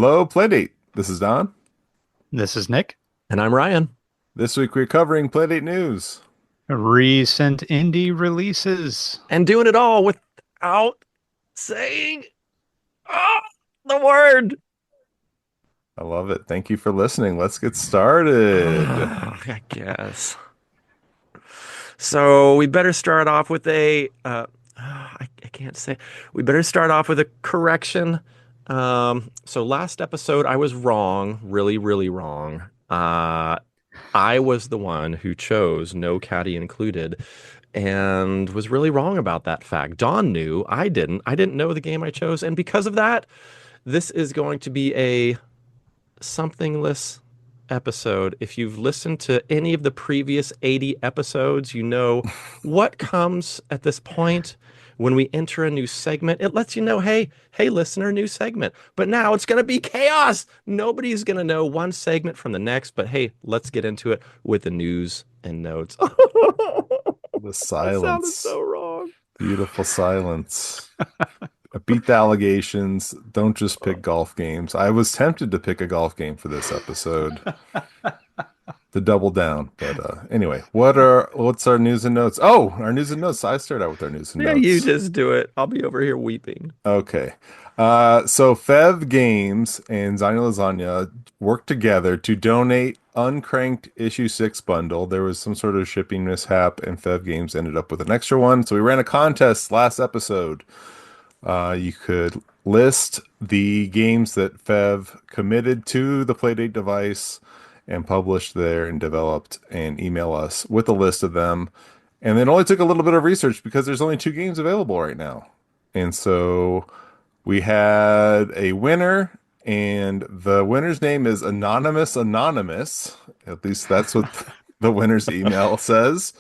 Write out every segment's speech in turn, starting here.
Hello, Playdate. This is Don. This is Nick. And I'm Ryan. This week we're covering Playdate news. Recent indie releases. And doing it all without saying oh, the word. I love it. Thank you for listening. Let's get started. I guess. So we better start off with I can't say. We better start off with a correction. So last episode I was wrong, really, really wrong. I was the one who chose no caddy included and was really wrong about that fact. Dawn knew, I didn't. I didn't know the game I chose, and because of that, this is going to be a somethingless episode. If you've listened to any of the previous 80 episodes, you know what comes at this point when we enter a new segment. It lets you know, hey, listener, new segment. But now it's going to be chaos. Nobody's going to know one segment from the next. But hey, let's get into it with the news and notes. The That sounded silence. so wrong. Beautiful silence. I beat the allegations. Don't just pick golf games. I was tempted to pick a golf game for this episode to double down. But anyway, what's our news and notes? Oh, our news and notes. I start out with our news and Yeah, you notes. just do it. I'll be over here weeping. Okay. So Fev Games and Zanya Lasagna worked together to donate Uncranked Issue 6 bundle. There was some sort of shipping mishap, and Fev Games ended up with an extra one. So we ran a contest last episode. You could list the games that Fev committed to the Playdate device and published there and developed and email us with a list of them. And it only took a little bit of research because there's only two games available right now. And so we had a winner, and the winner's name is Anonymous Anonymous. At least that's what the winner's email says.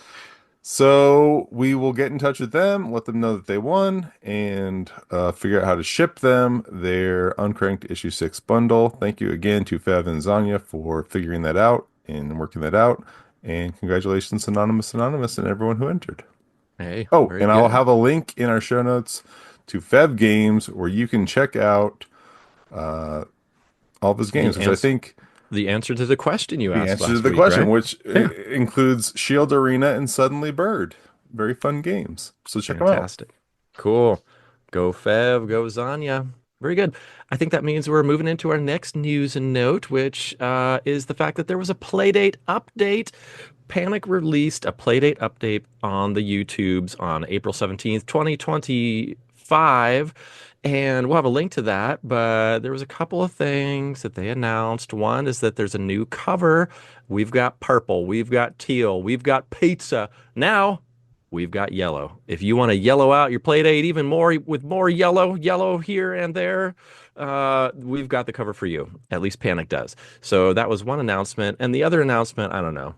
So we will get in touch with them, let them know that they won, and figure out how to ship them their Uncranked Issue 6 bundle. Thank you again to Fev and Zanya for figuring that out and working that out. And congratulations, Anonymous Anonymous, and everyone who entered. Hey, Oh, very and I'll good. have a link in our show notes to Fev Games where you can check out all of his The games, which I answer think the answer to the question you the asked answer to last the week, question, right? which Yeah. includes Shield Arena and Suddenly Bird. Very fun games. So check them out. Fantastic. Cool. Go Fev, go Zanya. Very good. I think that means we're moving into our next news and note, which is the fact that there was a Playdate update. Panic released a Playdate update on the YouTubes on April 17th, 2025. And we'll have a link to that, but there was a couple of things that they announced. One is that there's a new cover. We've got purple, we've got teal, we've got pizza. Now we've got yellow. If you want to yellow out your Playdate even more with more yellow here and there, we've got the cover for you. At least Panic does. So that was one announcement. And the other announcement, I don't know,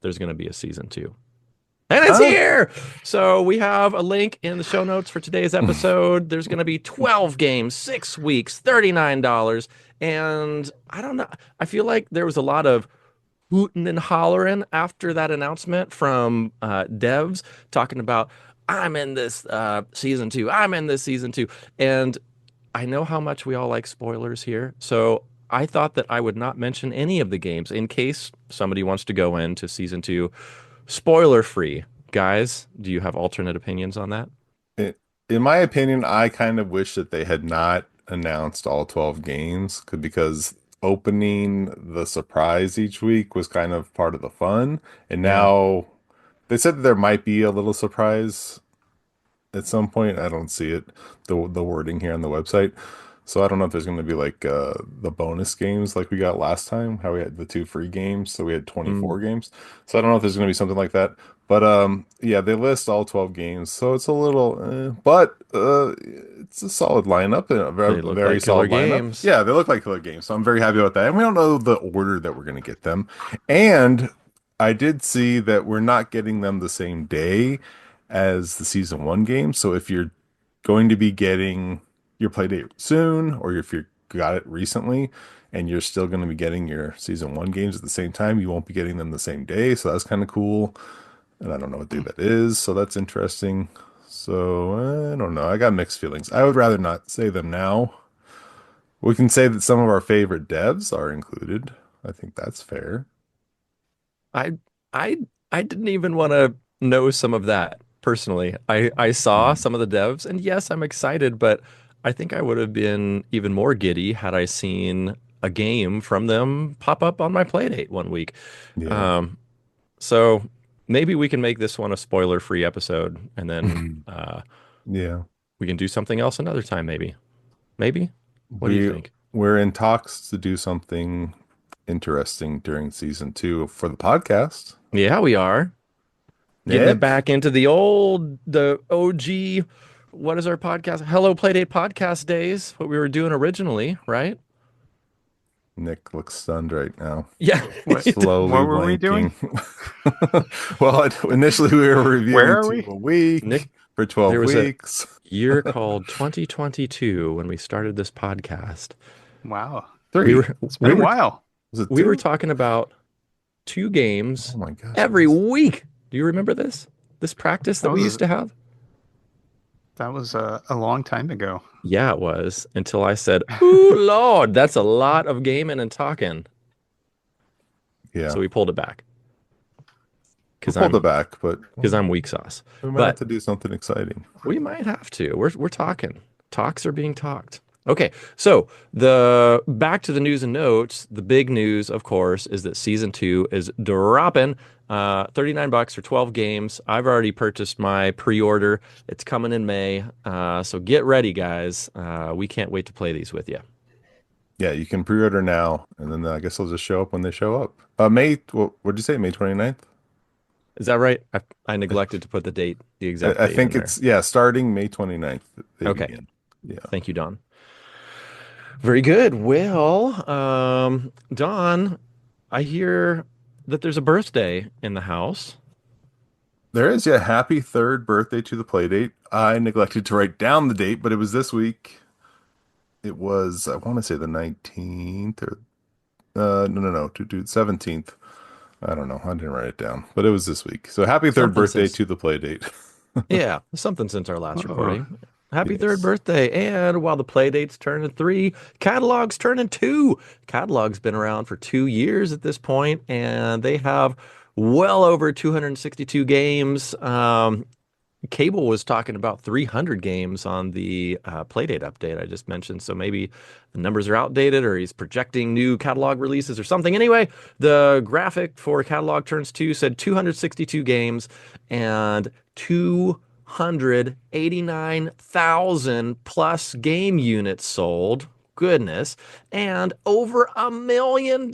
there's going to be a season two. And it's Ah. here. So we have a link in the show notes for today's episode. There's going to be 12 games, 6 weeks, $39. And I don't know. I feel like there was a lot of hooting and hollering after that announcement from devs talking about, I'm in this season two. I'm in this season two. And I know how much we all like spoilers here. So I thought that I would not mention any of the games in case somebody wants to go into season two spoiler free. Guys, do you have alternate opinions on that? It, in my opinion, I kind of wish that they had not announced all 12 games because opening the surprise each week was kind of part of the fun. And Yeah. now they said that there might be a little surprise at some point. I don't see it, the wording here on the website. So I don't know if there's going to be like the bonus games like we got last time, how we had the two free games, so we had Mm. 24 games. So I don't know if there's going to be something like that. But yeah, they list all 12 games, so it's a little but it's a solid lineup and a very, They look very like killer solid lineup. games. Yeah, they look like killer games. So I'm very happy about that. And we don't know the order that we're going to get them. And I did see that we're not getting them the same day as the season one game. So if you're going to be getting your Playdate soon, or if you got it recently and you're still going to be getting your season one games at the same time, you won't be getting them the same day. So that's kind of cool. And I don't know what day that is. So that's interesting. So I don't know. I got mixed feelings. I would rather not say them now, We can say that some of our favorite devs are included. I think that's fair. I I I didn't even want to know some of that personally. I saw Hmm. some of the devs, and yes, I'm excited, but I think I would have been even more giddy had I seen a game from them pop up on my Playdate one week. Yeah. Um, so maybe we can make this one a spoiler-free episode, and then Yeah. we can do something else another time, maybe. Maybe? What do you We think? we're in talks to do something interesting during season two for the podcast. Yeah, we are. Getting it Nick? back into the OG, what is our podcast? Hello Playdate podcast days, what we were doing originally, right? Nick looks stunned right now. Yeah. What Slowly what were we doing? blanking. Well, initially we were Where reviewing are two we? a Nick, week for there 12 was a weeks. year called 2022 when we started this podcast. Wow. We Three. were It's been we a were while. Was it we were two? talking about two Oh games my gosh. every week. Do you remember this? This practice That that we used was to have? a long time ago. Yeah, it was until I said, "Ooh, Lord, that's a lot of gaming and talking." Yeah. So we pulled it back We because pulled it I'm back, but because I'm weak sauce. we might have But to do something exciting. we might have to. We're talking. Talks are being talked. Okay, so the back to the news and notes. The big news, of course, is that season two is dropping. $39 for 12 games. I've already purchased my pre-order. It's coming in May. So get ready, guys. We can't wait to play these with you. Yeah, you can pre-order now, and then I guess they'll just show up when they show up. What'd you say? May 29th? Is that right? I neglected to put the exact I date in think there. it's, yeah, starting May 29th, they Okay. begin. Yeah. Thank you, Don. Very good. Well, Don, I hear that there's a birthday in the house. There is, yeah, happy third birthday to the Playdate. I neglected to write down the date, but it was this week. It was, I want to say the 19th or, no, 17th. I don't know. I didn't write it down, but it was this week. So happy third Something birthday since, to the Playdate. yeah, something since our last Oh, recording. Happy third Yes. birthday. And while the Playdate's turning 3, Catalog's turning 2. Catalog's been around for 2 years at this point, and they have well over 262 games. Cable was talking about 300 games on the Playdate update I just mentioned. So maybe the numbers are outdated or he's projecting new catalog releases or something. Anyway, the graphic for Catalog Turns 2 said 262 games and 289,000 plus game units sold. Goodness. And over $1 million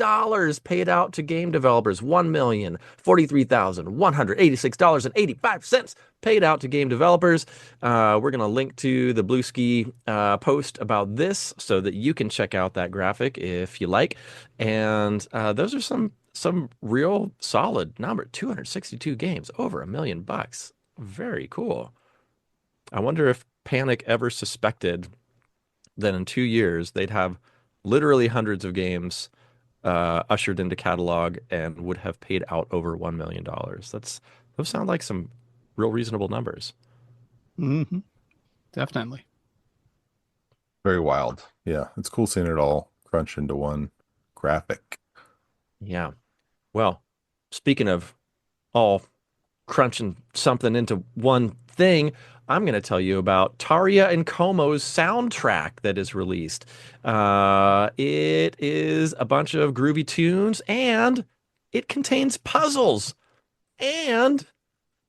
paid out to game developers. $1,043,186.85 paid out to game developers. We're going to link to the Bluesky post about this so that you can check out that graphic if you like. And those are some real solid number. 262 games, over $1 million. Very cool. I wonder if Panic ever suspected that in 2 years they'd have literally hundreds of games ushered into catalog and would have paid out over $1 million. Those sound like some real reasonable numbers. hmm definitely. Very wild. Yeah, it's cool seeing it all crunch into one graphic. Yeah. Well, speaking of all crunching something into one thing, I'm going to tell you about Taria and Komo's soundtrack that is released. It is a bunch of groovy tunes and it contains puzzles. And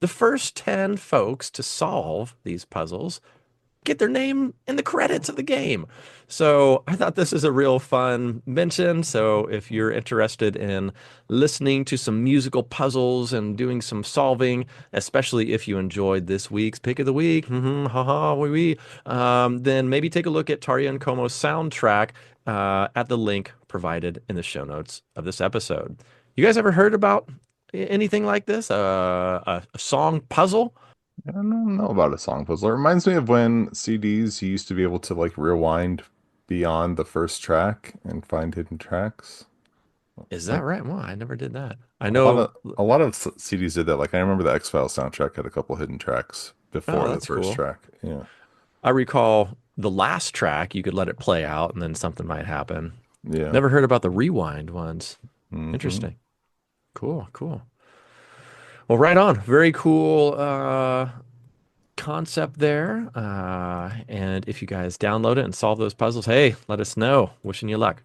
the first 10 folks to solve these puzzles get their name in the credits of the game. So I thought this is a real fun mention. So if you're interested in listening to some musical puzzles and doing some solving, especially if you enjoyed this week's pick of the week, haha, wee wee, then maybe take a look at Taria and Komo's soundtrack at the link provided in the show notes of this episode. You guys ever heard about anything like this? A song puzzle? I don't know about a song puzzle. It reminds me of when CDs you used to be able to like rewind beyond the first track and find hidden tracks. Is that Like right? Well, I never did that. I a lot know. of a lot of CDs did that. Like I remember the X-Files soundtrack had a couple hidden tracks Oh, before the that's first cool. track. Yeah. I recall the last track, you could let it play out and then something might happen. Yeah. Never heard about the rewind ones. Hmm. Interesting. Cool, cool. Well, right on. Very cool concept there. And if you guys download it and solve those puzzles, hey, let us know. Wishing you luck.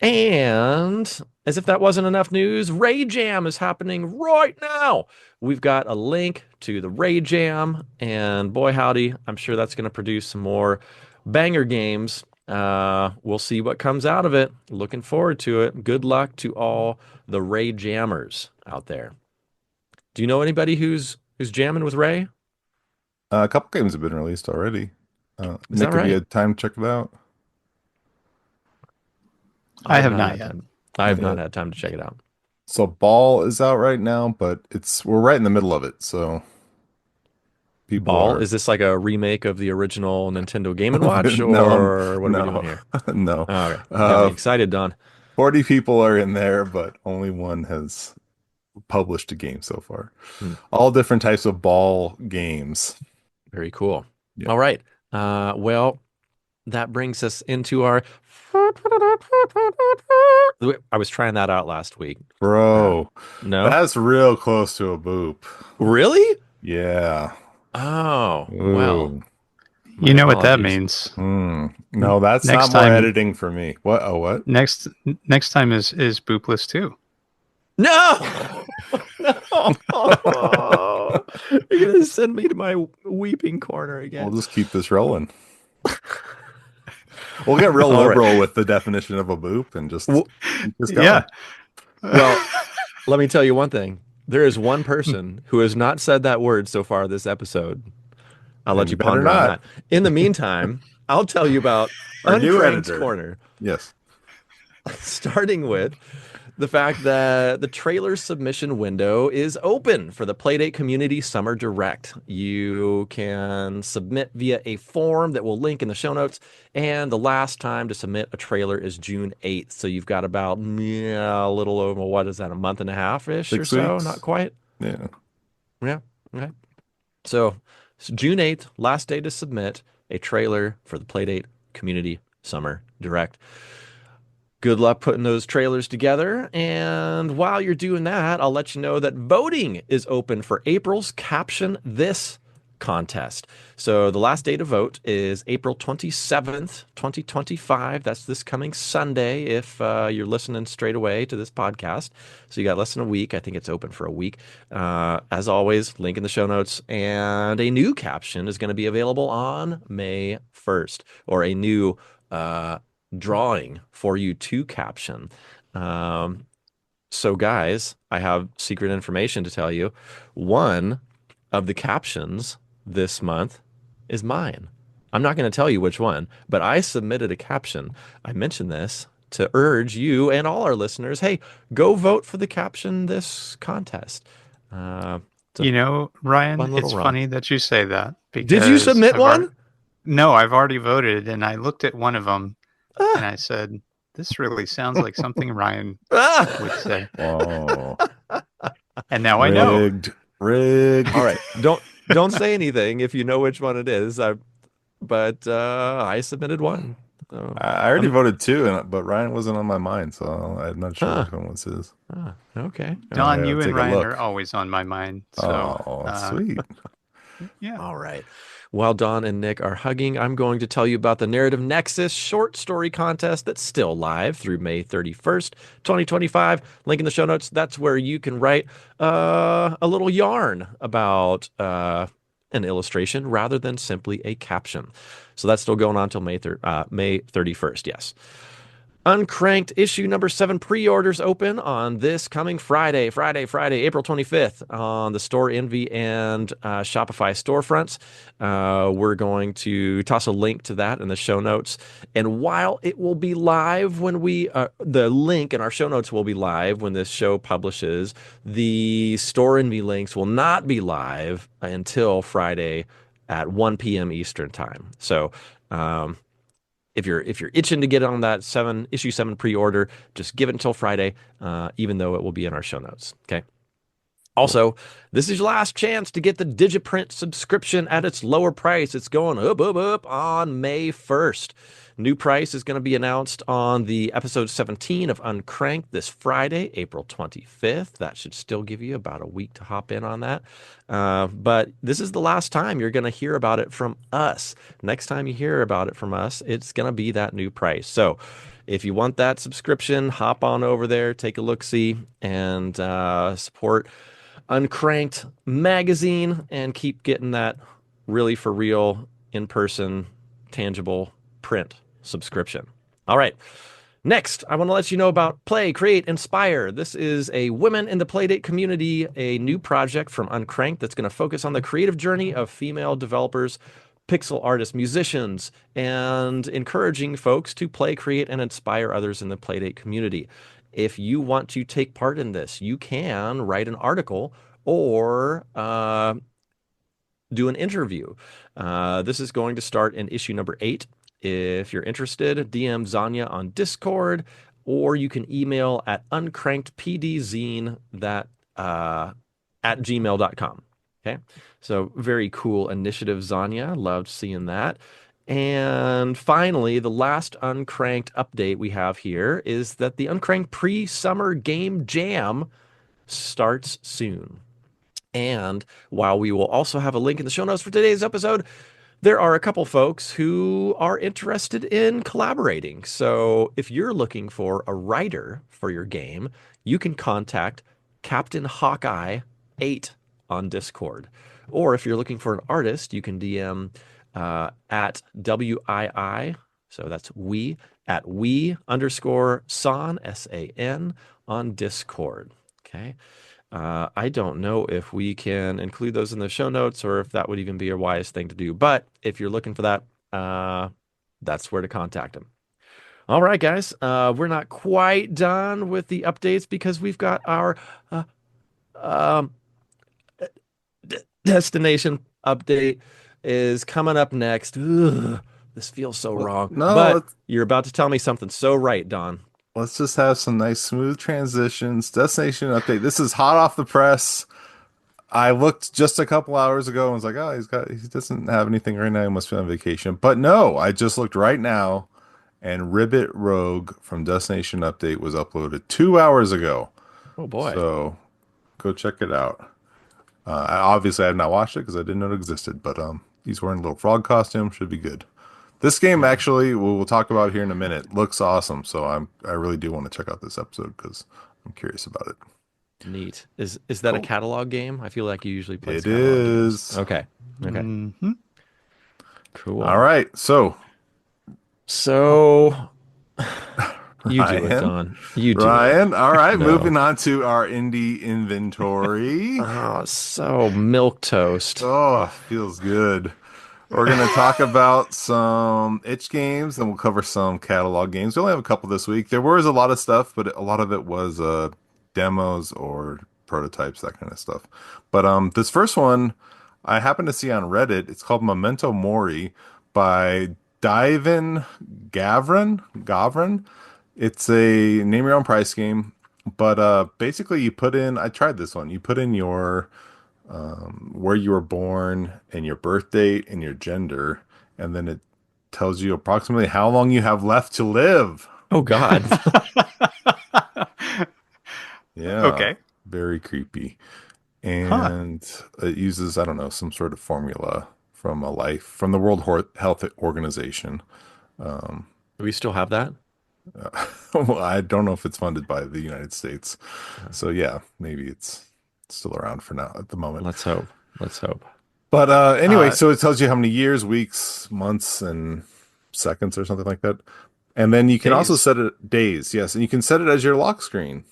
And as if that wasn't enough news, Ray Jam is happening right now. We've got a link to the Ray Jam, and boy howdy, I'm sure that's going to produce some more banger games. We'll see what comes out of it. Looking forward to it. Good luck to all the Ray Jammers out there. Do you know anybody who's jamming with Ray? A couple games have been released already. Is that Nick, have you right? had time to check it out? I I've have not not had yet. time. I have Yeah. not had time to check it out. So Ball is out right now, but we're right in the middle of it. So people Ball, are is this like a remake of the original Nintendo Game and Watch, no, or what are we doing no, here? no. Oh, okay, got me Uh, excited, Don. 40 people are in there, but only one has published a game so far. Hmm, All different types of ball games. very cool. Yeah. All right. Well, that brings us into our. I was trying that out last week. Uh, Bro, no, that's real close to a boop. really? Yeah. Oh, well, Ooh. my You know what that apologies. means. Hmm. N- No, that's Next not more time, editing for me. What? Oh, what? next time is boopless too. No, no, you're gonna send me to my weeping corner We'll again. just keep this rolling. We'll get real All right. liberal with the definition of a boop and just W- keep this Yeah. going. Well, let me tell you one thing. There is one person who has not said that word so far this episode. I'll And let you you better ponder on not. that. In the meantime, I'll tell you about Our new Uncranked editor. Corner, Yes. starting with the fact that the trailer submission window is open for the Playdate Community Summer Direct. You can submit via a form that we'll link in the show notes, and the last time to submit a trailer is June 8th. So you've got about a little over, what is that, a month and a half-ish or 6 so? Not weeks. quite. Yeah. Yeah. Okay. So, June 8th, last day to submit a trailer for the Playdate Community Summer Direct. Good luck putting those trailers together. And while you're doing that, I'll let you know that voting is open for April's Caption This contest. So the last day to vote is April 27th, 2025. That's this coming Sunday if you're listening straight away to this podcast. So you got less than a week. I think it's open for a week. As always, link in the show notes. And a new caption is going to be available on May 1st, or a new drawing for you to caption. Um, so, guys, I have secret information to tell you. One of the captions this month is mine. I'm not going to tell you which one, but I submitted a caption. I mentioned this to urge you and all our listeners, hey, go vote for the caption this contest. It's a You know, Ryan, fun little it's run. funny that you say that Did you because submit one? I've already voted, and I looked at one of them and Ah, I said, "This really sounds like something Ryan would ah. say." Oh, And now I know. rigged. Rigged. All right. Don't say anything if you know which one it is. But I submitted one. So I already I'm voted two, but Ryan wasn't on my mind, so I'm not sure huh. which one was his. Okay. All right. I Don, gotta you and take a Ryan are look. always on my mind. So, Oh, sweet. yeah. All right. While Don and Nick are hugging, I'm going to tell you about the Narrative Nexus short story contest that's still live through May 31st, 2025. Link in the show notes. That's where you can write a little yarn about an illustration rather than simply a caption. So that's still going on until May 31st. Yes. Uncranked issue number 7 pre-orders open on this coming Friday, April 25th on the Store Envy and Shopify storefronts. We're going to toss a link to that in the show notes. And while it will be live when the link in our show notes will be live when this show publishes, the Store Envy links will not be live until Friday at 1 p.m. Eastern time. So, if you're itching to get on that issue 7 pre-order, just give it until Friday, even though it will be in our show notes. Okay. Also, this is your last chance to get the Digiprint subscription at its lower price. It's going up on May 1st. New price is going to be announced on the episode 17 of Uncranked this Friday, April 25th. That should still give you about a week to hop in on that. But this is the last time you're going to hear about it from us. Next time you hear about it from us, it's going to be that new price. So if you want that subscription, hop on over there, take a look-see, and support Uncranked magazine and keep getting that really for real, in-person, tangible print subscription. All right. Next, I want to let you know about Play, Create, Inspire. This is a Women in the Playdate community, a new project from Uncranked that's going to focus on the creative journey of female developers, pixel artists, musicians, and encouraging folks to play, create, and inspire others in the Playdate community. If you want to take part in this, you can write an article or do an interview. This is going to start in issue number 8. If you're interested, DM Zanya on Discord, or you can email at uncrankedpdzine at gmail.com. Okay, so very cool initiative, Zanya. Loved seeing that. And finally, the last Uncranked update we have here is that the Uncranked pre-summer game jam starts soon. And while we will also have a link in the show notes for today's episode, there are a couple folks who are interested in collaborating. So if you're looking for a writer for your game, you can contact Captain Hawkeye 8 on Discord. Or if you're looking for an artist, you can DM at WII, so that's at we_san, SAN, on Discord. Okay. I don't know if we can include those in the show notes or if that would even be a wise thing to do. But if you're looking for that, that's where to contact them. All right, guys. We're not quite done with the updates because we've got our destination update is coming up next. Ugh, this feels so wrong. No, but you're about to tell me something so right, Don. let's just have some nice smooth transitions. Destination update. This is hot off the press. I looked just a couple hours ago and was like, oh, he doesn't have anything right now. He must be on vacation. But no, I just looked right now and Ribbit Rogue from Destination Update was uploaded 2 hours ago. Oh boy. So go check it out. Obviously I have not watched it because I didn't know it existed, but he's wearing a little frog costume. Should be good. This game actually, we'll talk about here in a minute, looks awesome. So I really do want to check out this episode because I'm curious about it. Neat. Is that a catalog game? I feel like you usually play. It is. Games. Okay. Mm-hmm. Cool. All right. So you do it, Don. You do Ryan. it. All right. No. Moving on to our indie inventory. Oh, so milk toast. Oh, feels good. We're going to talk about some itch games, and we'll cover some catalog games. We only have a couple this week. There was a lot of stuff, but a lot of it was demos or prototypes, that kind of stuff. But this first one I happened to see on Reddit. It's called Memento Mori by Divin Gavran. It's a name your own price game, but basically you put in, I tried this one. You put in your where you were born and your birth date and your gender, and then it tells you approximately how long you have left to live. Oh God. Yeah. Okay. Very creepy. And it uses, I don't know, some sort of formula from the World Health Organization. Do we still have that? Well, I don't know if it's funded by the United States. So yeah, maybe it's still around for now at the moment. Let's hope. But anyway, so it tells you how many years, weeks, months, and seconds or something like that. And then you can also set it days, yes, and you can set it as your lock screen.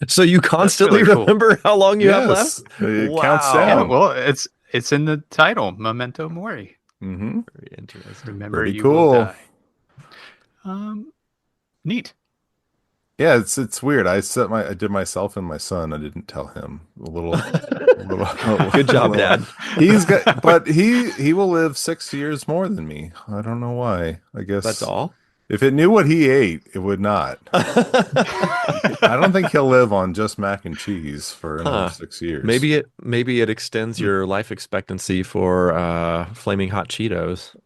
So you constantly really cool. remember how long you have left? It Wow. counts Yeah, down. well, it's in the title, Memento Mori. Mm-hmm. Very interesting. Remember, Pretty you cool. will die. Neat. Yeah, it's weird. I did myself and my son. I didn't tell him. A little Good job, Dad. But he will live 6 years more than me. I don't know why. I guess That's all. If it knew what he ate, it would not. I don't think he'll live on just mac and cheese for another Huh. 6 years. Maybe it extends your life expectancy for flaming hot Cheetos.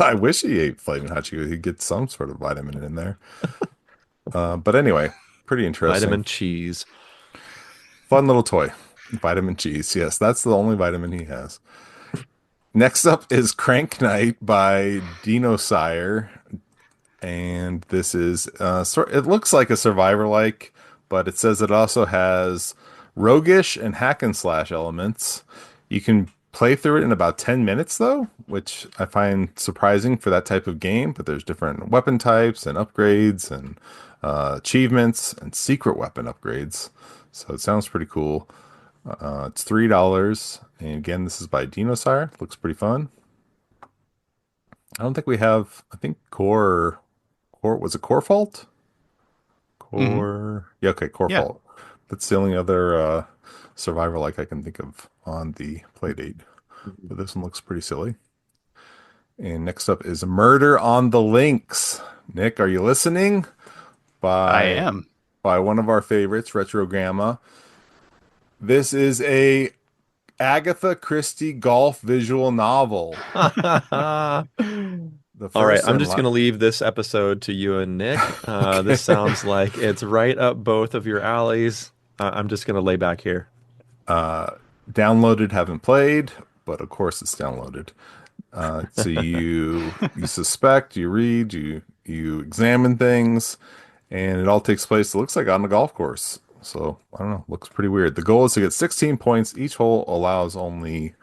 I wish he ate Flaming Hot Cheetos. He'd get some sort of vitamin in there. But anyway, pretty interesting. Vitamin cheese. Fun little toy. Vitamin cheese. Yes, that's the only vitamin he has. Next up is Crank Night by Dinosire. And this is it looks like a survivor like, but it says it also has roguish and hack and slash elements. You can play through it in about 10 minutes though, which I find surprising for that type of game, but there's different weapon types and upgrades and achievements and secret weapon upgrades. So it sounds pretty cool. It's $3, and again, this is by Dinosire. Looks pretty fun. I don't think we have. I think Core was it Core Fault? Hmm. Yeah, okay, Core Yeah. Fault. That's the only other survivor like I can think of on the Playdate. But this one looks pretty silly. And next up is Murder on the Links. Nick, are you listening? I By am. by one of our favorites, Retro Gamma. This is a Agatha Christie golf visual novel. All The right, first I'm and just going to leave this episode to you and Nick. This okay. sounds like it's right up both of your alleys. I'm just going to lay back here. Uh, Downloaded, haven't played, but of course it's downloaded. So you suspect, you read, you examine things, and it all takes place. It looks like on the golf course. So I don't know, looks pretty weird. The goal is to get 16 points. Each hole allows only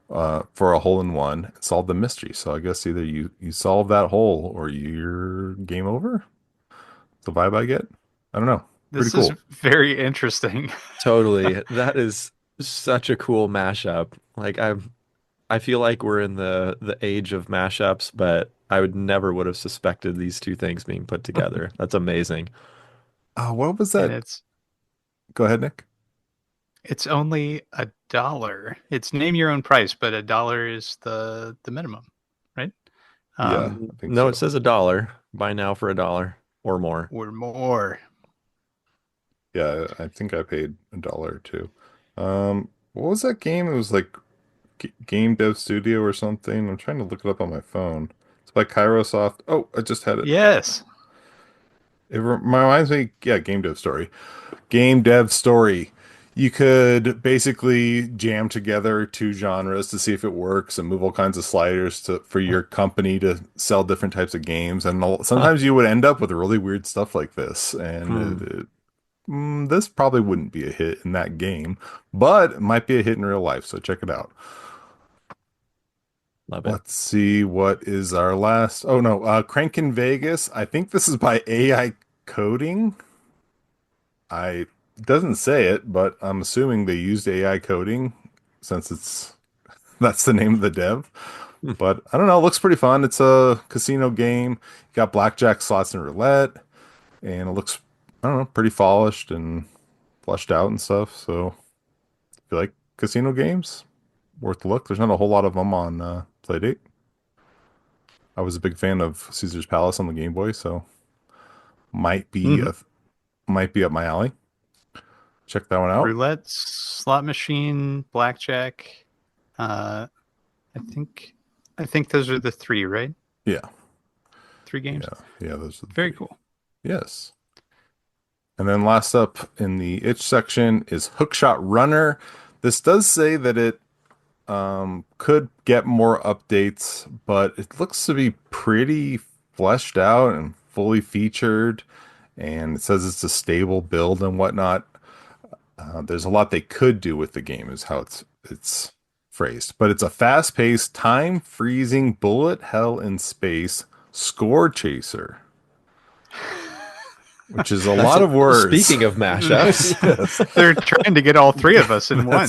for a hole in one. Solve the mystery. So I guess either you solve that hole or you're game over. The vibe I get. I don't know. Pretty This is cool. very interesting. Totally. That is such a cool mashup. I feel like we're in the age of mashups, but I would have suspected these two things being put together. That's amazing. What was And that? it's Go ahead, Nick. it's only $1. It's name your own price, but $1 is the minimum, right? Yeah, Um, I think No, it so. says $1. Buy now for $1 or more. or more. Yeah, I think I paid $1 too. What was that game? It was like Game Dev Studio or something. I'm trying to look it up on my phone. It's by Kairosoft. Oh, I just had it. Yes. It reminds me, yeah, Game Dev Story. Game Dev Story. You could basically jam together two genres to see if it works and move all kinds of sliders to for your company to sell different types of games. And Huh. sometimes you would end up with really weird stuff like this. Hmm. And this probably wouldn't be a hit in that game, but it might be a hit in real life. So check it out. Love it. Let's see what is our last. Oh no, Crank in Vegas. I think this is by AI coding. I doesn't say it, but I'm assuming they used AI coding since it's that's the name of the dev. Hmm. But I don't know, it looks pretty fun. It's a casino game. You got blackjack, slots, and roulette, and it looks I don't know, pretty polished and flushed out and stuff. So if you like casino games, worth a look. There's not a whole lot of them on Playdate. I was a big fan of Caesar's Palace on the Game Boy, so might be Hmm. a, might be up my alley. Check that one out. Roulette, slot machine, blackjack. Uh, I think I think those are the three, right? Yeah, Three games. yeah. Those are the Very three. cool. Yes. And then last up in the itch section is Hookshot Runner. This does say that it could get more updates, but it looks to be pretty fleshed out and fully featured. And it says it's a stable build and whatnot. There's a lot they could do with the game, is how it's phrased. But it's a fast-paced, time-freezing bullet hell in space score chaser, which is a That's lot of words. speaking of mashups. Yes. They're trying to get all three of us in one.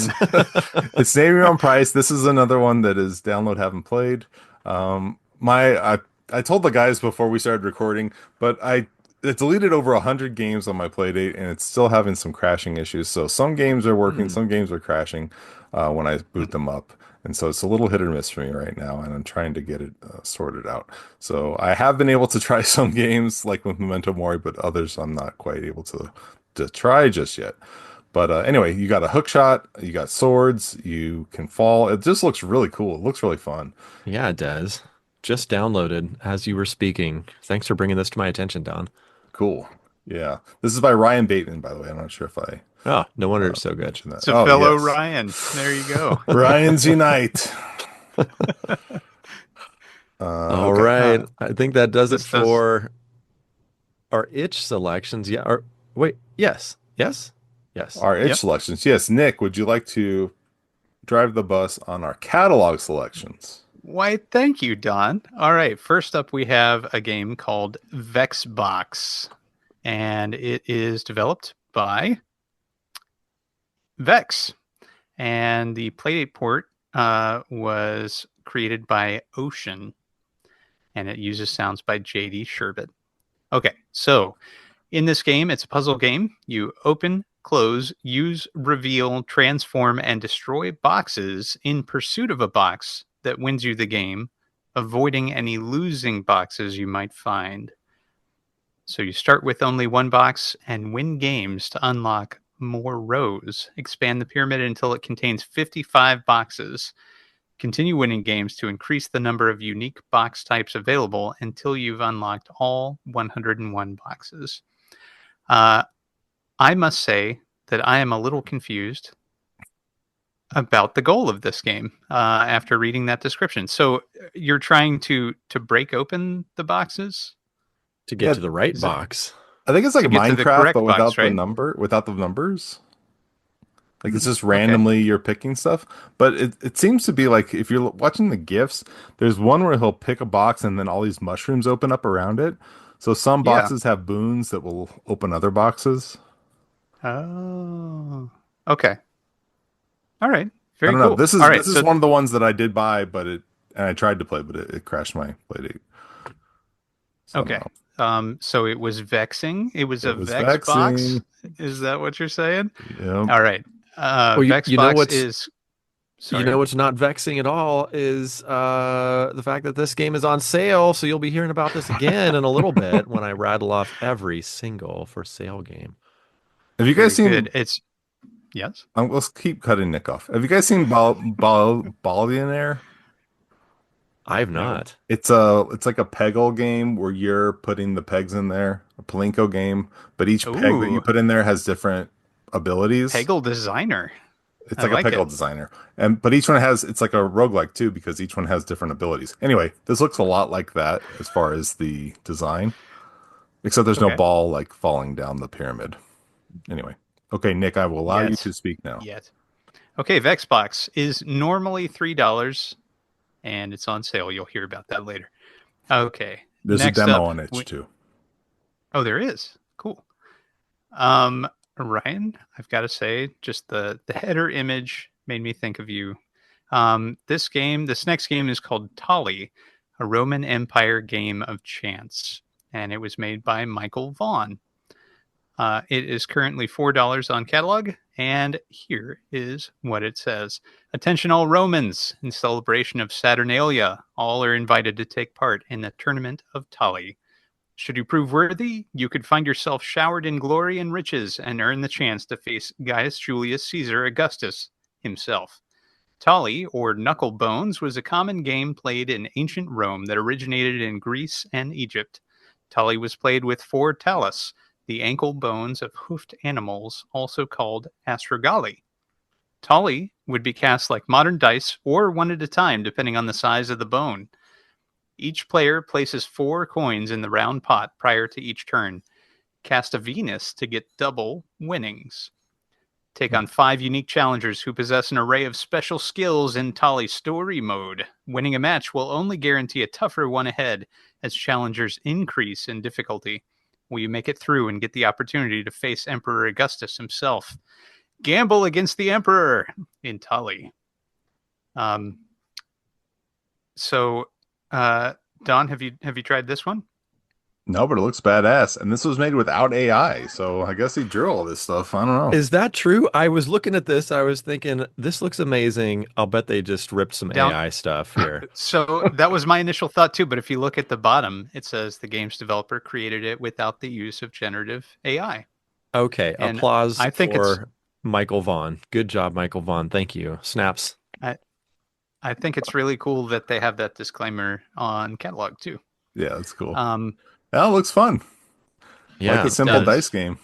It's name your own price. This is another one that is download, haven't played. I told the guys before we started recording, but I deleted over 100 games on my Playdate, and it's still having some crashing issues. So some games are working, Hmm. some games are crashing. when I boot them up. And so it's a little hit or miss for me right now, and I'm trying to get it sorted out. So I have been able to try some games like with Memento Mori, but others I'm not quite able to try just yet. But anyway, you got a hook shot, you got swords, you can fall. It just looks really cool. It looks really fun. Yeah, it does. Just downloaded as you were speaking. Thanks for bringing this to my attention, Don. Cool. Yeah. This is by Ryan Bateman, by the way. I'm not sure if I Oh, no wonder it's so good. mentioned that. It's a Oh, fellow yes. Ryan. There you go. Ryan's Unite. All Okay. right. I think that does it This does. for our itch selections. Yeah. Or wait, yes. Yes. Yes. Our itch Yep. selections. Yes, Nick, would you like to drive the bus on our catalog selections? Why, thank you, Don. All right. First up, we have a game called Vexbox, and it is developed by Vex. And the Playdate port was created by Ocean, and it uses sounds by JD Sherbet. Okay, so in this game, it's a puzzle game. You open, close, use, reveal, transform, and destroy boxes in pursuit of a box that wins you the game, avoiding any losing boxes you might find. So you start with only one box and win games to unlock more rows. Expand the pyramid until it contains 55 boxes. Continue winning games to increase the number of unique box types available until you've unlocked all 101 boxes. I must say that I am a little confused about the goal of this game after reading that description. So you're trying to break open the boxes To get Yeah, to the right Is it- box. I think it's like to get to the Minecraft, correct but box, right? without the numbers. Like it's just Okay. randomly you're picking stuff. But it seems to be like if you're watching the GIFs, there's one where he'll pick a box and then all these mushrooms open up around it. So some Yeah. boxes have boons that will open other boxes. Oh. Okay. All right. I Very don't know. cool. All right. This is So one of the ones that I did buy, and I tried to play, but it crashed my Playdate okay. somehow. So it was vexing. It was a It was Vex box. vexing. Is that what you're saying? Yeah. All right. Well, Vex box is you sorry. know what's not vexing at all is the fact that this game is on sale. So you'll be hearing about this again in a little bit when I rattle off every single for sale game. Have you guys Very seen? good. It's yes. Let's keep cutting Nick off. Have you guys seen Ballionaire? I've No. not. It's like a Peggle game where you're putting the pegs in there, a Plinko game, but each peg that you Ooh, put in there has different abilities. Peggle designer. It's I like a like Peggle it. designer. But each one has it's like a roguelike too, because each one has different abilities. Anyway, this looks a lot like that as far as the design, except there's no Okay. ball like falling down the pyramid. Anyway. Okay, Nick, I will allow you Yet. to speak now. Yet. Okay, Vexbox is normally $3 and it's on sale. You'll hear about that later. Okay. There's a Next demo up. on itch too. Oh, there is. Cool. Ryan, I've got to say, just the header image made me think of you. This next game is called Tolly, a Roman Empire game of chance, and it was made by Michael Vaughn. It is currently $4 on catalog, and here is what it says. Attention all Romans, in celebration of Saturnalia, all are invited to take part in the tournament of Tolly. Should you prove worthy, you could find yourself showered in glory and riches and earn the chance to face Gaius Julius Caesar Augustus himself. Tolly, or knuckle bones, was a common game played in ancient Rome that originated in Greece and Egypt. Tolly was played with 4 talus, the ankle bones of hoofed animals, also called astragali. Tolly would be cast like modern dice or one at a time, depending on the size of the bone. Each player places 4 coins in the round pot prior to each turn. Cast a Venus to get double winnings. Take on 5 unique challengers who possess an array of special skills in Tolly Story Mode. Winning a match will only guarantee a tougher one ahead as challengers increase in difficulty. Will you make it through and get the opportunity to face Emperor Augustus himself? Gamble against the Emperor in Tolly. So, Don, have you tried this one? No, but it looks badass. And this was made without AI, so I guess he drew all this stuff. I don't know. Is that true? I was looking at this. I was thinking, this looks amazing. I'll bet they just ripped some Down. AI stuff here. So that was my initial thought too. But if you look at the bottom, it says the game's developer created it without the use of generative AI. Okay, And applause I think it's for Michael Vaughn. Good job, Michael Vaughn. Thank you. Snaps. I, I think it's really cool that they have that disclaimer on catalog too. Yeah, it's cool. Um, Yeah, it looks fun. Like a Yeah. it simple dice does. game.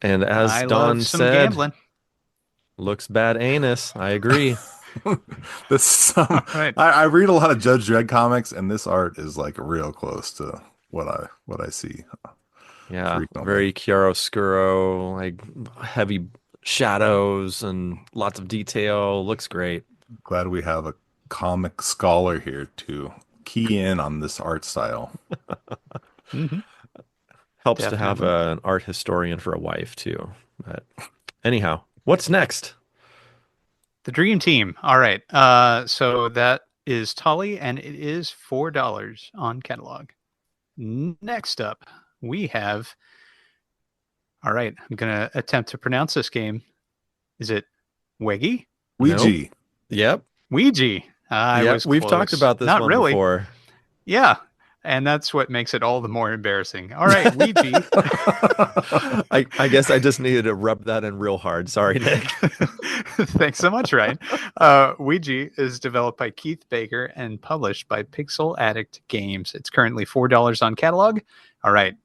And as I love Don some said, gambling. looks bad anus. I agree. This some All right. I read a lot of Judge Dredd comics, and this art is like real close to what I see Yeah, frequently. very chiaroscuro, like heavy shadows and lots of detail. Looks great. Glad we have a comic scholar here to key in on this art style. Mm-hmm. Helps to have Definitely. an art historian for a wife too. But anyhow, what's next? The Dream Team. All right. So that is Tolly, and it is $4 on catalog. Next up, we have. All right. I'm gonna attempt to pronounce this game. Is it WEGGI? Nope. Ouija. Yep. Ouija. I Yep. was We've talked close. about this Not one really. before. Yeah. And that's what makes it all the more embarrassing. All right, Ouija. I guess I just needed to rub that in real hard. Sorry, Nick. Thanks so much, Ryan. Ouija is developed by Keith Baker and published by Pixel Addict Games. It's currently $4 on catalog. All right.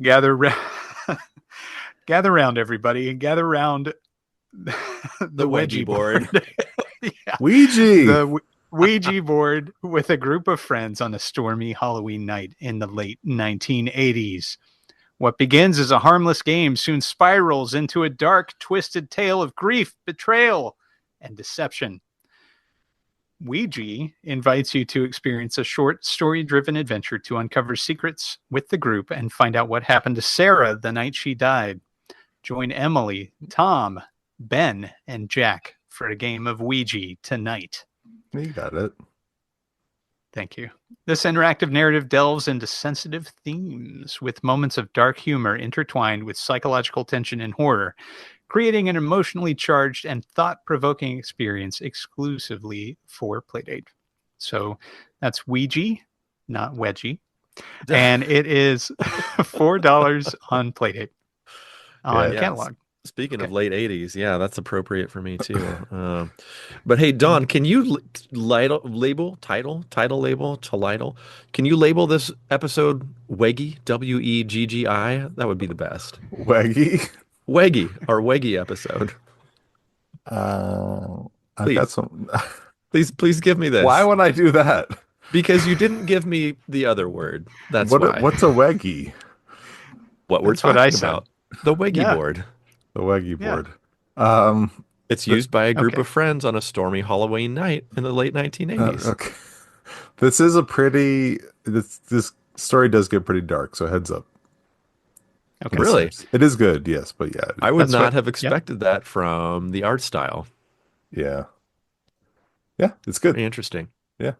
Gather ra- gather round, everybody, and gather round the Wedgie wedgie board. Yeah. Ouija. The Ouija board with a group of friends on a stormy Halloween night in the late 1980s. What begins as a harmless game soon spirals into a dark, twisted tale of grief, betrayal, and deception. Ouija invites you to experience a short, story-driven adventure to uncover secrets with the group and find out what happened to Sarah the night she died. Join Emily, Tom, Ben, and Jack for a game of Ouija tonight. You got it. Thank you. This interactive narrative delves into sensitive themes with moments of dark humor intertwined with psychological tension and horror, creating an emotionally charged and thought-provoking experience exclusively for Playdate. So that's Ouija, not Wedgie. And it is $4 on Playdate on Yeah. catalog. Speaking Okay. of late 80s, yeah, that's appropriate for me too. But hey, Don, can you title label to Lidl? Can you label this episode WEGGI, WEGGI? That would be the best. Waggy. WEGGI, our WEGGI episode. I've got Please, some. please give me this. Why would I do that? Because you didn't give me the other word. That's why. What's a Weggy? What we're That's what I talking said. about. The WEGGI Yeah. board. The Weggy Yeah. board. Um, It's used by a group Okay. of friends on a stormy Halloween night in the late 1980s. okay. This is a pretty. This story does get pretty dark, so heads up. Okay. Really? It is good, yes, but yeah, I would That's not what- have expected that from the art style. yeah, yeah, it's good. Very interesting. Yeah,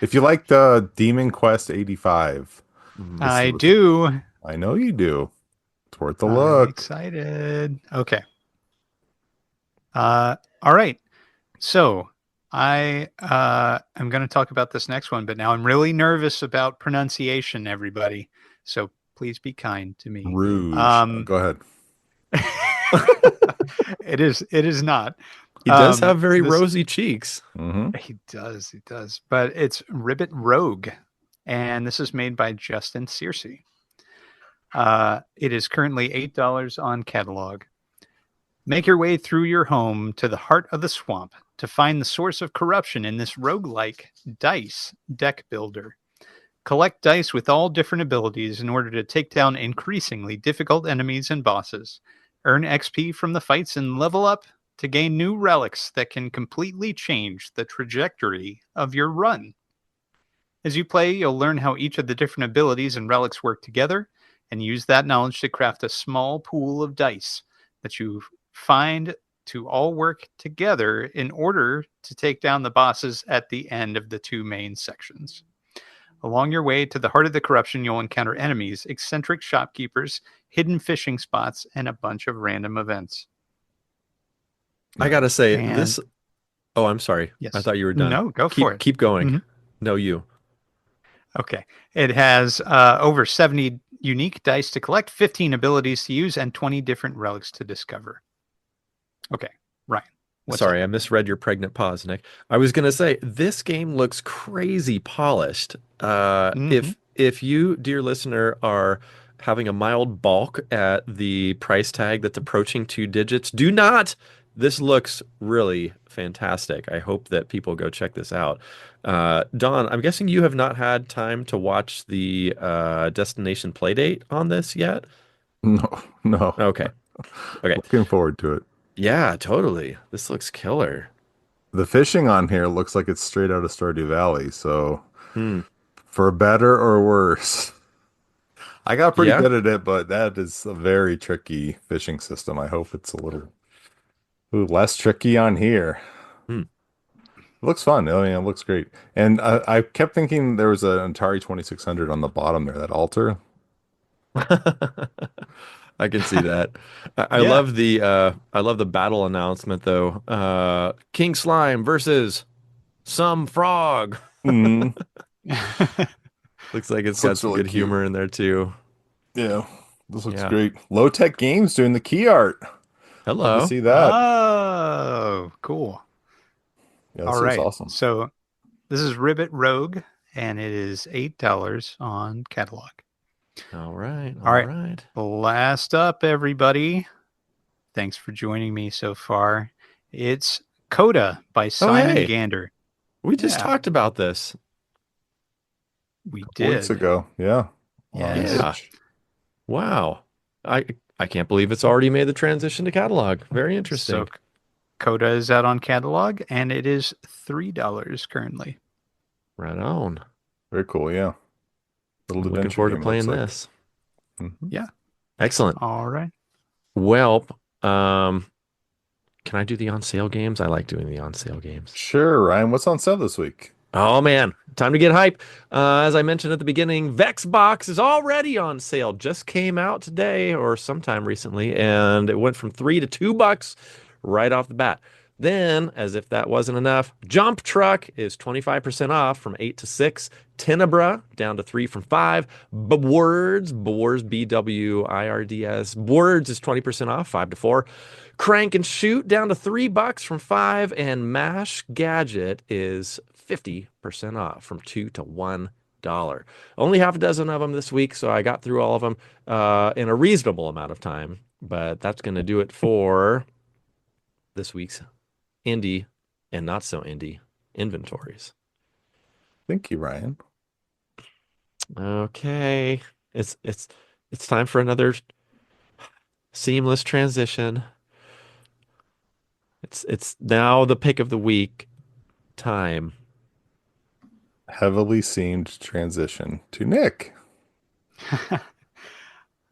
if you like the Demon Quest 85, I do. I know you do. It's worth a I'm look. excited. Okay. All right. So I am going to talk about this next one, but now I'm really nervous about pronunciation, everybody. So please be kind to me. Rouge. Go ahead. It is not. He does have very this- rosy cheeks. Hmm. He does. But it's Ribbit Rogue, and this is made by Justin Searcy. It is currently $8 on catalog. Make your way through your home to the heart of the swamp to find the source of corruption in this roguelike dice deck builder. Collect dice with all different abilities in order to take down increasingly difficult enemies and bosses. Earn XP from the fights and level up to gain new relics that can completely change the trajectory of your run. As you play, you'll learn how each of the different abilities and relics work together and use that knowledge to craft a small pool of dice that you find to all work together in order to take down the bosses at the end of the two main sections. Along your way to the heart of the corruption, you'll encounter enemies, eccentric shopkeepers, hidden fishing spots, and a bunch of random events. I Yeah. gotta say, And this. Oh, I'm sorry. I yes, thought you were done. no, go for Keep it. keep going. Mhm. No, you. Okay. It has over 70 unique dice to collect, 15 abilities to use, and 20 different relics to discover. Okay, Ryan, what's up? Sorry, I misread your pregnant pause, Nick. I was gonna say this game looks crazy polished. Hmm. If you, dear listener, are having a mild balk at the price tag that's approaching 2 digits, do not. This looks really fantastic. I hope that people go check this out. Don, I'm guessing you have not had time to watch the Destination Playdate on this yet? No, no. Okay. Okay. Looking forward to it. Yeah, totally. This looks killer. The fishing on here looks like it's straight out of Stardew Valley. So, Hmm. for better or worse, I got pretty Yeah. good at it, but that is a very tricky fishing system. I hope it's a little less tricky on here. Hmm. It looks fun. I mean, it looks great. And I kept thinking there was an Atari 2600 on the bottom there, that altar. I can see that. I Yeah. love the battle announcement though. King Slime versus some frog. Hmm. Looks like it's This got looks some really good cute. humor in there too. Yeah, this looks Yeah. great. Low Tech Games doing the key art. Love to Hello. see that. Oh, cool. Yeah, All this looks right. awesome. So this is Ribbit Rogue, and it is $8 on catalog. All right. All All right. right. Last up, everybody. Thanks for joining me so far. It's Coda by Oh, Simon hey. Gander. We just Yeah, talked about this. we A couple weeks did. ago. Yeah, on Yes. Yeah. itch. Wow. I I can't believe it's already made the transition to catalog. Very So interesting. Coda is out on catalog, and it is $3 currently. Right on. Very cool. Yeah, little I'm looking adventure forward to game. It looks playing like. this. Hmm. Yeah. Excellent. All right. Well, can I do the on sale games? I like doing the on sale games. Sure, Ryan. What's on sale this week? Oh man, time to get hype. As I mentioned at the beginning, Vexbox is already on sale. Just came out today or sometime recently, and it went from $3 to $2 right off the bat. Then, as if that wasn't enough, Jump Truck is 25% off from 8 to 6. Tenebra down to 3 from 5. Bwords, BWIRDS. Words is 20% off, 5 to 4. Crank and Shoot down to $3 from 5. And Mash Gadget is 50% off from 2 to $1. Only half a dozen of them this week, so I got through all of them in a reasonable amount of time. But that's going to do it for this week's indie and not so indie inventories. Thank you, Ryan. Okay. It's time for another seamless transition. It's now the pick of the week time. Heavily seamed transition to Nick.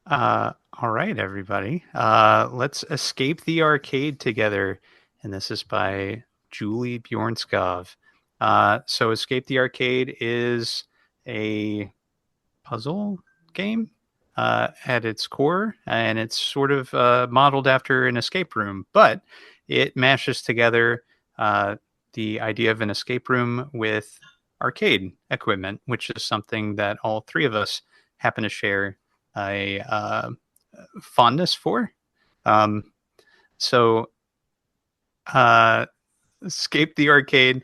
All right, everybody. Let's escape the arcade together. And this is by Julie Bjornskov. So, Escape the Arcade is a puzzle game at its core, and it's sort of modeled after an escape room, but it mashes together the idea of an escape room with arcade equipment, which is something that all three of us happen to share a fondness for. Um, so, uh, Escape the Arcade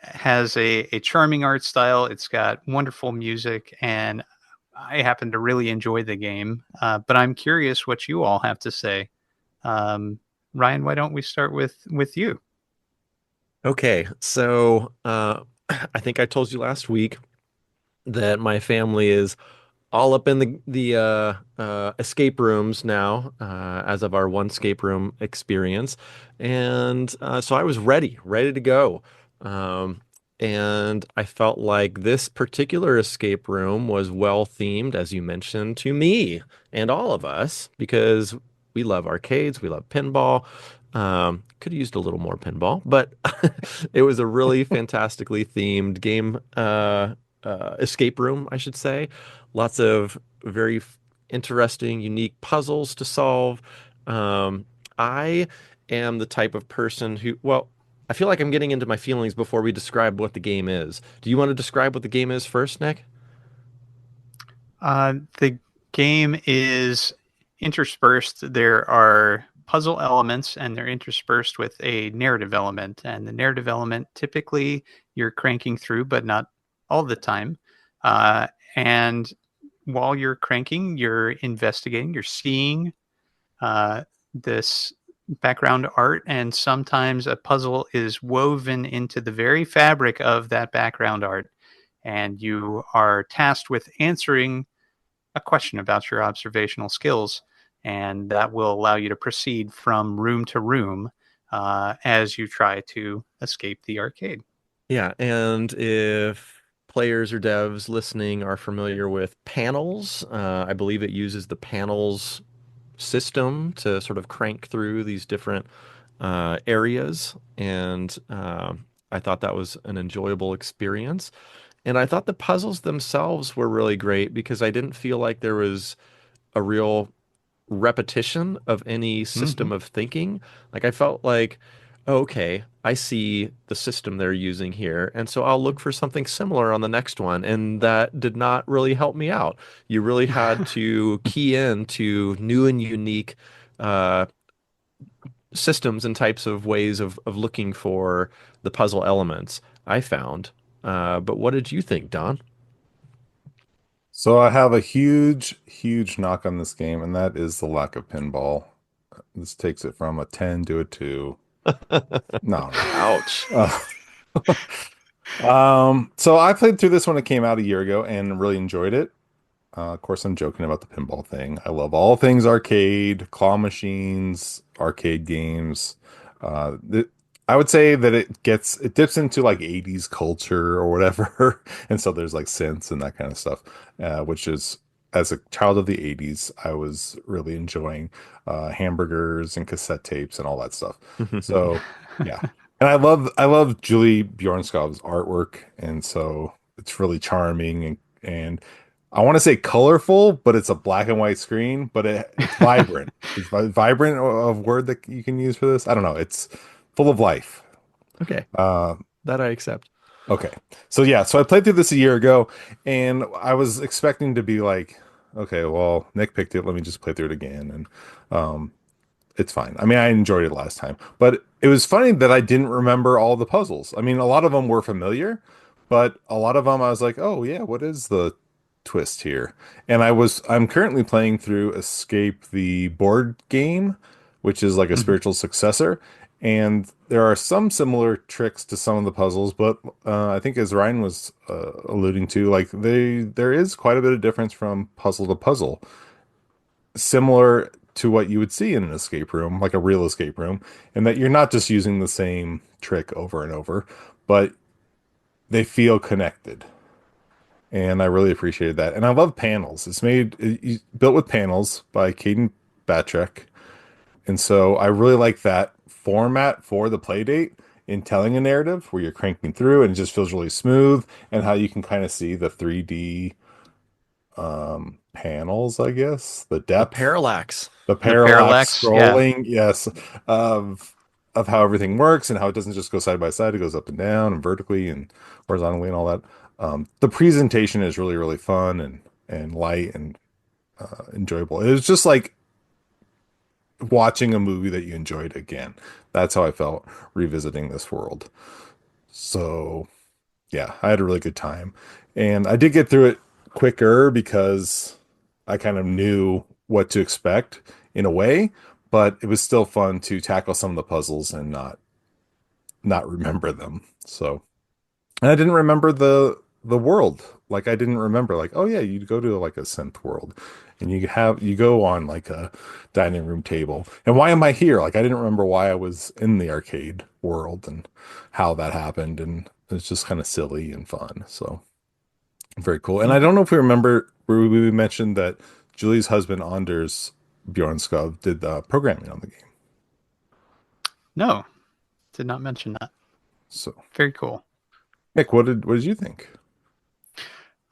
has a charming art style. It's got wonderful music, and I happen to really enjoy the game. But I'm curious what you all have to say. Ryan, why don't we start with you? Okay, so I think I told you last week that my family is all up in the escape rooms now, as of our one escape room experience, and so I was ready to go, um, and I felt like this particular escape room was well themed, as you mentioned, to me and all of us because we love arcades, we love pinball. Could have used a little more pinball, but it was a really fantastically themed game. escape room, I should say. Lots of very interesting, unique puzzles to solve. Um, I am the type of person who, well, I feel like I'm getting into my feelings before we describe what the game is. Do you want to describe what the game is first, Nick? The game is interspersed. There are puzzle elements, and they're interspersed with a narrative element. And the narrative element, typically, you're cranking through, but not all the time. And while you're cranking, you're investigating, you're seeing this background art, and sometimes a puzzle is woven into the very fabric of that background art. And you are tasked with answering a question about your observational skills, and that will allow you to proceed from room to room as you try to escape the arcade. Yeah, and if players or devs listening are familiar with panels, I believe it uses the panels system to sort of crank through these different areas. And I thought that was an enjoyable experience. And I thought the puzzles themselves were really great because I didn't feel like there was a real repetition of any Mm-hmm. system of thinking. Like I felt like, oh, okay, I see the system they're using here, and so I'll look for something similar on the next one. And that did not really help me out. You really had to key in to new and unique uh, systems and types of ways of looking for the puzzle elements, I found. But what did you think, Don? So I have a huge, huge knock on this game, and that is the lack of pinball. This takes it from a 10 to a 2. No, no. Ouch. Uh, so I played through this when it came out a year ago and really enjoyed it. Of course, I'm joking about the pinball thing. I love all things arcade, claw machines, arcade games. Th I would say that it dips into like 80s culture or whatever. And so there's like synths and that kind of stuff, which is, as a child of the 80s, I was really enjoying hamburgers and cassette tapes and all that stuff. So, yeah. And I love Julie Bjornskov's artwork, and so it's really charming and I want to say colorful, but it's a black and white screen, but it's vibrant. Is vibrant a word that you can use for this? I don't know. It's full of life. Okay, Uh, that I accept. okay. So yeah, so I played through this a year ago, and I was expecting to be like, okay, well, Nick picked it. Let me just play through it again, and um, it's fine. I mean, I enjoyed it last time, but it was funny that I didn't remember all the puzzles. I mean, a lot of them were familiar, but a lot of them I was like, oh yeah, what is the twist here? And I'm currently playing through Escape the board game, which is like a Mhm. spiritual successor. And there are some similar tricks to some of the puzzles, but I think as Ryan was alluding to, like there is quite a bit of difference from puzzle to puzzle, similar to what you would see in an escape room, like a real escape room, and that you're not just using the same trick over and over, but they feel connected. And I really appreciated that. And I love panels. Built with panels by Caden Batrek. And so I really like that format for the Playdate in telling a narrative where you're cranking through and it just feels really smooth, and how you can kind of see the 3D panels, I guess, the The depth, parallax. the The parallax parallax, yeah. scrolling, yes, of of how everything works and how it doesn't just go side by side, it goes up and down and vertically and horizontally and all that. The presentation is really, really fun and light and enjoyable. It was just like watching a movie that you enjoyed again. That's how I felt revisiting this world. So yeah, I had a really good time. And I did get through it quicker because I kind of knew what to expect in a way, but it was still fun to tackle some of the puzzles and not remember them. So, and I didn't remember the world. Like I didn't remember like, oh yeah, you'd go to like a synth world and you go on like a dining room table. And why am I here? Like I didn't remember why I was in the arcade world and how that happened, and it's just kind of silly and fun. So, very cool. And I Mhm. don't know if we remember, we mentioned that Julie's husband Anders Bjornskov did the programming on the game. No, did not mention that. So, Very cool. Nick, what did you think?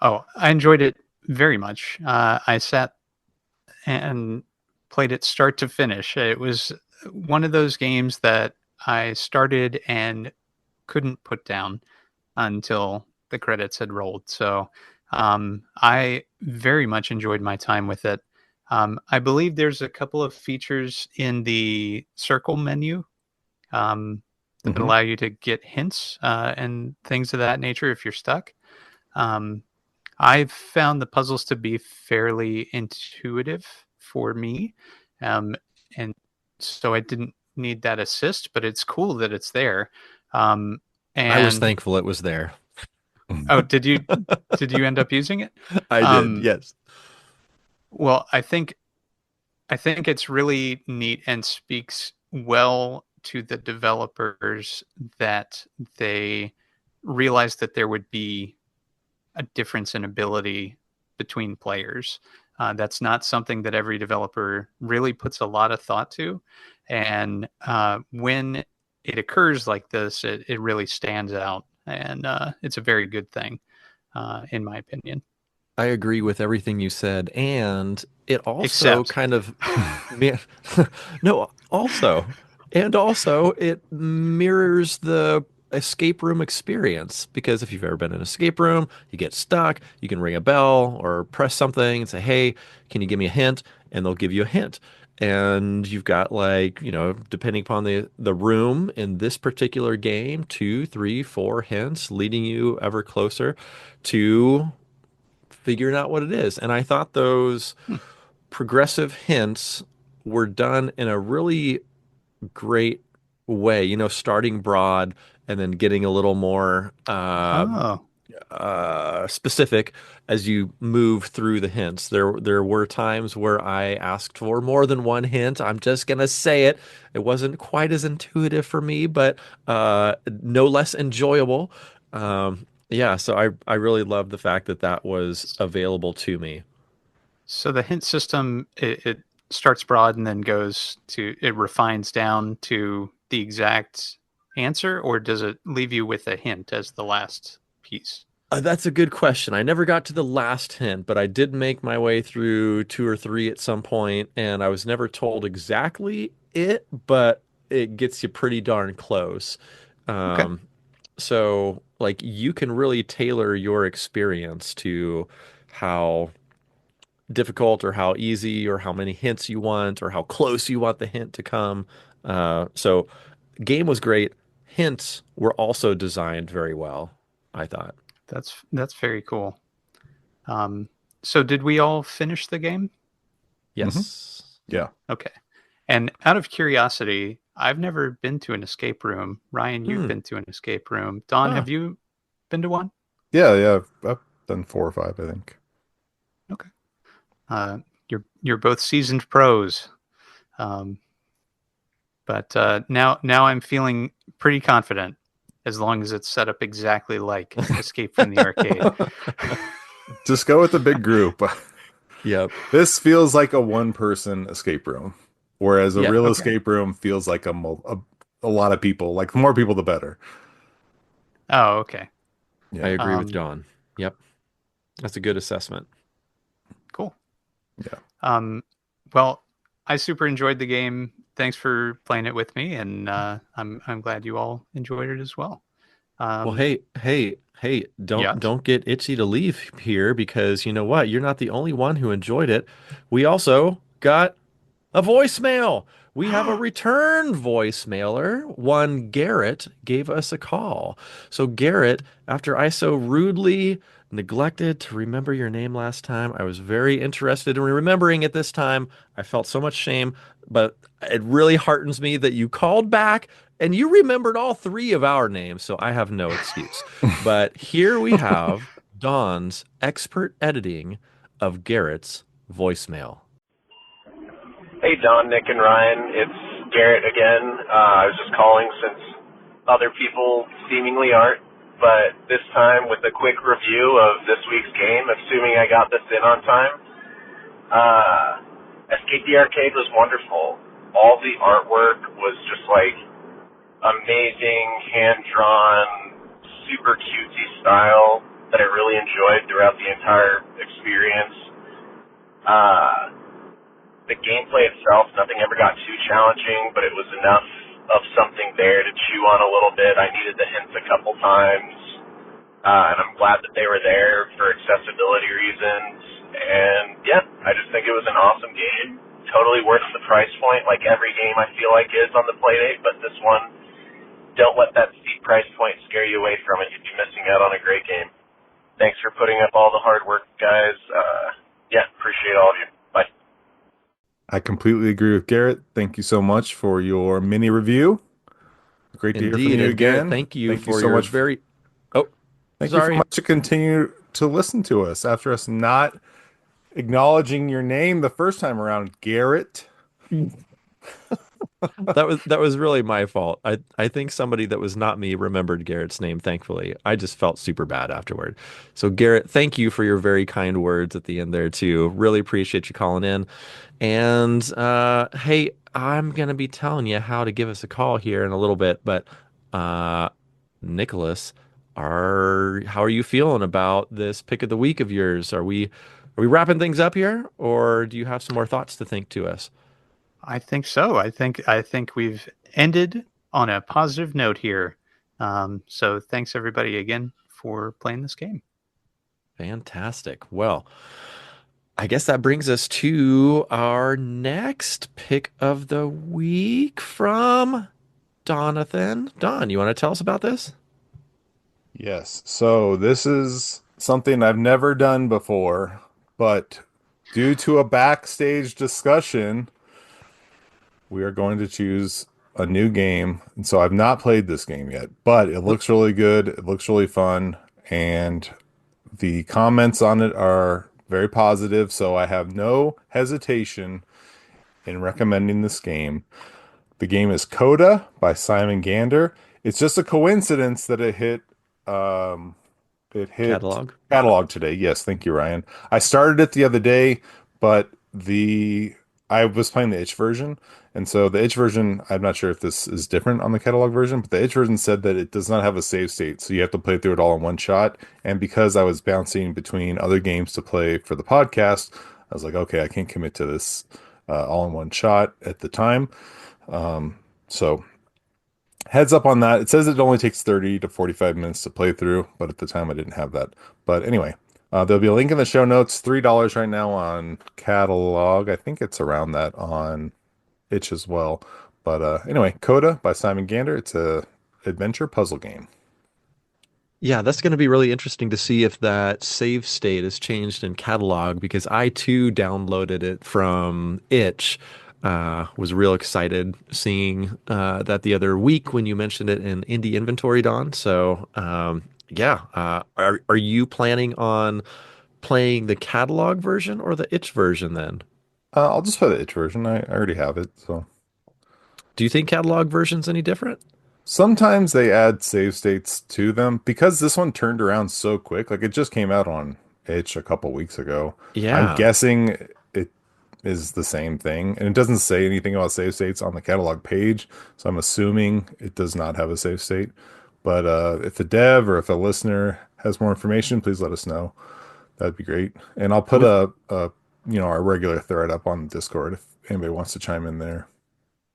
Oh, I enjoyed it very much. I sat and played it start to finish. It was one of those games that I started and couldn't put down until the credits had rolled. So I very much enjoyed my time with it. I believe there's a couple of features in the circle menu that Hmm. allow you to get hints and things of that nature if you're stuck. Um, I've found the puzzles to be fairly intuitive for me. Um, and so I didn't need that assist, but it's cool that it's there. Um, I was and thankful it was there. oh, did you end up using it? I did, Um, yes. well, I think it's really neat and speaks well to the developers that they realized that there would be a difference in ability between players. That's not something that every developer really puts a lot of thought to. And when it occurs like this, it really stands out. And it's a very good thing, in my opinion. I agree with everything you said, and it also Except, kind of mi- no, also it mirrors the escape room experience because if you've ever been in an escape room, you get stuck, you can ring a bell or press something and say, "Hey, can you give me a hint?" and they'll give you a hint. And you've got like, depending upon the room in this particular game, two, three, four hints leading you ever closer to figuring out what it is. And I thought those hmm, progressive hints were done in a really great way, starting broad and then getting a little more oh, specific as you move through the hints. There were times where I asked for more than one hint. I'm just gonna say it. It wasn't quite as intuitive for me, but no less enjoyable. Yeah, so I really love the fact that that was available to me. so the hint system it starts broad and then it refines down to the exact answer, or does it leave you with a hint as the last piece? That's a good question. I never got to the last hint, but I did make my way through two or three at some point, and I was never told exactly it, but it gets you pretty darn close. Okay. Um, so, like, you can really tailor your experience to how difficult or how easy or how many hints you want or how close you want the hint to come. So, game was great. Hints were also designed very well, I thought. That's very cool. Um, so did we all finish the game? Hmm. Yes. Yeah. Okay. And out of curiosity, I've never been to an escape room. Ryan, you've Hmm. been to an escape room. Don, Ah, have you been to one? Yeah, yeah. I've done 4 or 5, I think. Okay. Uh, you're both seasoned pros. Um, but now I'm feeling pretty confident as long as it's set up exactly like Escape from the Arcade. Just go with the big group. yep. This feels like a one-person escape room, whereas a Yeah. real Okay. escape room feels like a lot of people. Like the more people, the better. Oh, okay. I Yeah, agree with Um, John. Yep. That's a good assessment. cool. yeah. Um, well, I super enjoyed the game. Thanks for playing it with me, and I'm glad you all enjoyed it as well. Well, Um, hey, don't yes. don't get itchy to leave here because you know what? You're not the only one who enjoyed it. We also got a voicemail. We have a return voicemailer. One Garrett gave us a call. So, Garrett, after I so rudely neglected to remember your name last time, I was very interested in remembering it this time. I felt so much shame, but it really heartens me that you called back and you remembered all three of our names. So, I have no excuse. But here we have Don's expert editing of Garrett's voicemail. Hey, Don, Nick, and Ryan. It's Garrett again. I was just calling since other people seemingly aren't, but this time with a quick review of this week's game, assuming I got this in on time. Escape the Arcade was wonderful. All the artwork was just like amazing, hand-drawn, super cutesy style. that I really enjoyed throughout the entire experience. The gameplay itself, nothing ever got too challenging, but it was enough of something there to chew on a little bit. I needed the hints a couple times, and I'm glad that they were there for accessibility reasons. And yeah, I just think it was an awesome game. Totally worth the price point, like every game I feel like is on the Playdate, but this one, don't let that steep price point scare you away from it. You'd be missing out on a great game. Thanks for putting up all the hard work, guys. Yeah, appreciate all of you. Bye. I completely agree with Garrett. Thank you so much for your mini review. Great to hear from Indeed. you And Garrett, again. thank you for so your much. very. Oh, Thank you so sorry. much to continue to listen to us after us not acknowledging your name the first time around, Garrett. That was really my fault. I think somebody that was not me remembered Garrett's name, thankfully. I just felt super bad afterward. So Garrett, thank you for your very kind words at the end there too. Really appreciate you calling in. And hey, I'm gonna be telling you how to give us a call here in a little bit, but Nicholas, how are you feeling about this pick of the week of yours? Are we wrapping things up here, or do you have some more thoughts to think to us? I think so. I think we've ended on a positive note here. So thanks everybody again for playing this game. Fantastic. Well, I guess that brings us to our next pick of the week from Donathan. Don, you want to tell us about this? Yes. So this is something I've never done before, but due to a backstage discussion, we are going to choose a new game. And so I've not played this game yet, but it looks really good. It looks really fun. And the comments on it are very positive. So I have no hesitation in recommending this game. The game is Coda by Simon Gander. It's just a coincidence that it hit Catalog. catalog today. Yes, thank you, Ryan. I started it the other day, but the I was playing the itch version, and so the itch version, I'm not sure if this is different on the catalog version, but the itch version said that it does not have a save state, so you have to play through it all in one shot. And because I was bouncing between other games to play for the podcast, I was like, okay, I can't commit to this all in one shot at the time. So heads up on that. It says it only takes 30 to 45 minutes to play through, but at the time I didn't have that. But anyway, there'll be a link in the show notes. $3 right now on catalog. I think it's around that on itch as well. But anyway, Coda by Simon Gander. It's a adventure puzzle game. Yeah, that's going to be really interesting to see if that save state has changed in catalog because I too downloaded it from itch. Was real excited seeing that the other week when you mentioned it in indie inventory, Don. So yeah, are you planning on playing the catalog version or the itch version then? I'll just play the itch version. I already have it. So Do you think catalog version's any different? sometimes they add save states to them because this one turned around so quick. Like it just came out on itch a couple weeks ago. I'm Yeah. guessing it is the same thing. And it doesn't say anything about save states on the catalog page. So I'm assuming it does not have a save state. But if the dev or if a listener has more information, please let us know. That'd be great. And I'll put With our regular thread up on Discord if anybody wants to chime in there.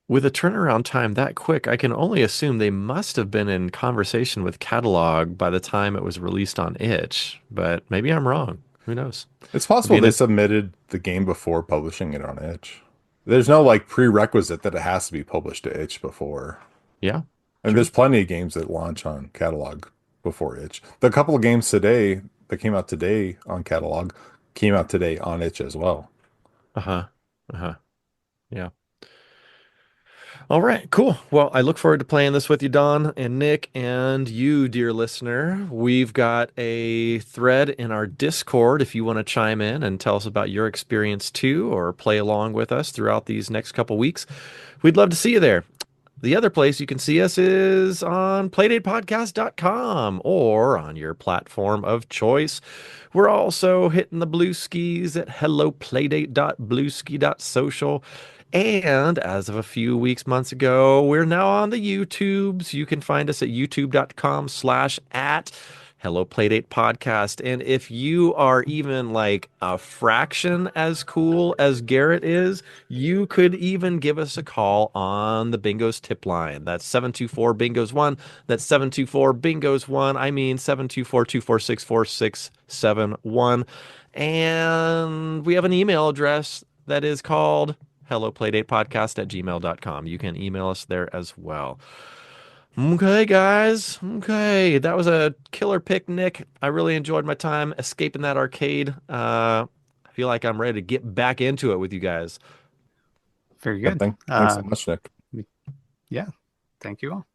with a turnaround time that quick, I can only assume they must have been in conversation with catalog by the time it was released on itch, but maybe I'm wrong. Who knows? It's It'd be possible an they submitted the game before publishing it on itch. There's no like prerequisite that it has to be published to itch before. Yeah, And true. there's plenty of games that launch on catalog before itch. The couple of games today that came out today on catalog came out today on itch as well. Uh-huh. Uh-huh. Yeah. All right, cool. Well, I look forward to playing this with you, Don and Nick, and you, dear listener. We've got a thread in our Discord if you want to chime in and tell us about your experience too, or play along with us throughout these next couple weeks. We'd love to see you there. The other place you can see us is on playdatepodcast.com or on your platform of choice. We're also hitting the blue skis at helloplaydate.blueski.social. And as of a few months ago, we're now on the YouTubes. You can find us at youtube.com/at Hello Playdate Podcast. And if you are even like a fraction as cool as Garrett is, you could even give us a call on the Bingos tip line. That's 724 Bingos 1. That's 724 Bingos 1. I mean 724-246-4671. And we have an email address that is called helloplaydatepodcast@gmail.com. You can email us there as well. Okay, guys. Okay, that was a killer pick, Nick. I really enjoyed my time escaping that arcade. I feel like I'm ready to get back into it with you guys. Very Yeah, good. thanks so much, Nick. Yeah. Thank you all.